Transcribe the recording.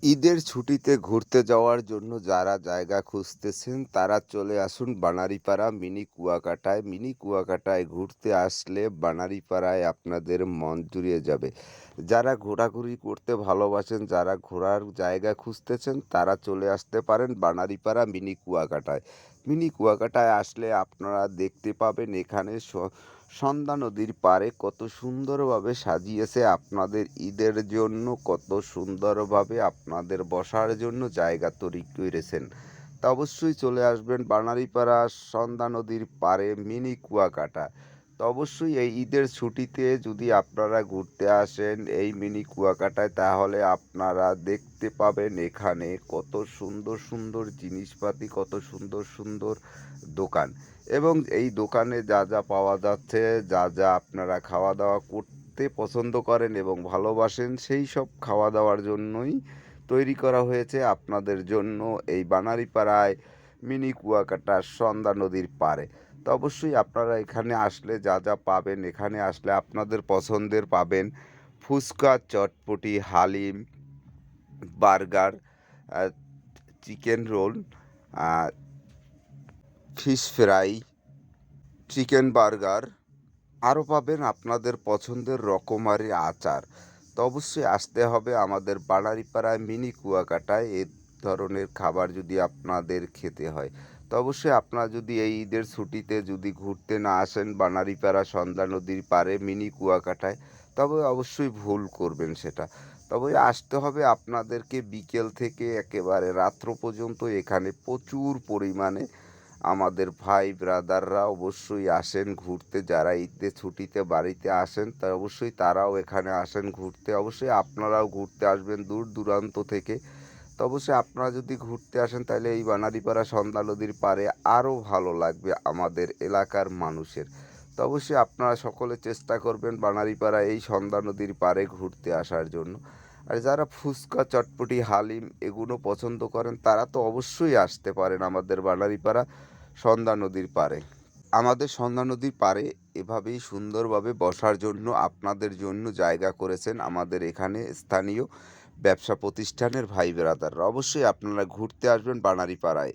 ঈদের ছুটিতে ঘুরতে যাওয়ার জন্য যারা জায়গা খুঁজতেছেন তারা চলে আসুন বানারীপাড়া মিনি কুয়াকাটায়। মিনি কুয়াকাটায় ঘুরতে আসলে বানারীপাড়ায় আপনাদের মন জুড়িয়ে যাবে। যারা ঘোরাঘুরি করতে ভালোবাসেন, যারা ঘোরার জায়গা খুঁজতেছেন তারা চলে আসতে পারেন বানারীপাড়া মিনি কুয়াকাটায়। মিনি কুয়াকাটায় আসলে আপনারা দেখতে পাবেন এখানে সন্ধ্যা নদীর পাড়ে কত সুন্দরভাবে সাজিয়েছে আপনাদের ঈদের জন্য, কত সুন্দরভাবে আপনাদের বসার জন্য জায়গা তৈরি করেছেন। তা অবশ্যই চলে আসবেন বানারীপাড়া সন্ধ্যা নদীর পাড়ে মিনি কুয়াকাটা। তো অবশ্যই এই ঈদের ছুটিতে যদি আপনারা ঘুরতে আসেন এই মিনি কুয়াকাটায়, তাহলে আপনারা দেখতে পাবেন এখানে কত সুন্দর সুন্দর জিনিসপাতি, কত সুন্দর সুন্দর দোকান। এবং এই দোকানে যা যা পাওয়া যাচ্ছে, যা যা আপনারা খাওয়া দাওয়া করতে পছন্দ করেন এবং ভালোবাসেন, সেই সব খাওয়া দাওয়ার জন্যই তৈরি করা হয়েছে আপনাদের জন্য এই বানারীপাড়ায় মিনি কুয়াকাটা সন্ধ্যা নদীর পাড়ে। তো অবশ্যই আপনারা এখানে আসলে যা যা পাবেন, এখানে আসলে আপনাদের পছন্দের পাবেন phuchka, chotpoti, haleem, burger, chicken roll, fish fry, chicken burger, আরও পাবেন আপনাদের পছন্দের রকমারি আচার। তো অবশ্যই আসতে হবে আমাদের বানারীপাড়ায় মিনি কুয়াকাটায় এ ধরনের খাবার যদি আপনাদের খেতে হয়। তো অবশ্যই আপনারা যদি এই ঈদের ছুটিতে যদি ঘুরতে না আসেন বানারীপাড়া সন্ধ্যা নদীর পাড়ে মিনি কুয়াকাটায়, তবে অবশ্যই ভুল করবেন সেটা। তবে আসতে হবে আপনাদেরকে বিকেল থেকে একেবারে রাত্র পর্যন্ত। এখানে প্রচুর পরিমাণে আমাদের ভাই ব্রাদাররা অবশ্যই আসেন ঘুরতে। যারা ঈদের ছুটিতে বাড়িতে আসেন তা অবশ্যই তারাও এখানে আসেন ঘুরতে। অবশ্যই আপনারাও ঘুরতে আসবেন দূর দূরান্ত থেকে। তো অবশ্যই আপনারা যদি ঘুরতে আসেন তাহলে এই বানারীপাড়া সন্ধ্যা নদীর পাড়ে আরও ভালো লাগবে আমাদের এলাকার মানুষের। তো অবশ্যই আপনারা সকলে চেষ্টা করবেন বানারীপাড়া এই সন্ধ্যা নদীর পাড়ে ঘুরতে আসার জন্য। আর যারা ফুচকা, চটপটি, হালিম এগুলো পছন্দ করেন তারা তো অবশ্যই আসতে পারেন আমাদের বানারীপাড়া সন্ধ্যা নদীর পাড়ে। আমাদের সন্ধ্যা নদীর পাড়ে এভাবেই সুন্দরভাবে বসার জন্য আপনাদের জন্য জায়গা করেছেন আমাদের এখানে স্থানীয় ব্যবসা প্রতিষ্ঠানের ভাই ব্রাদাররা। অবশ্যই আপনারা ঘুরতে আসবেন বানারীপাড়ায়।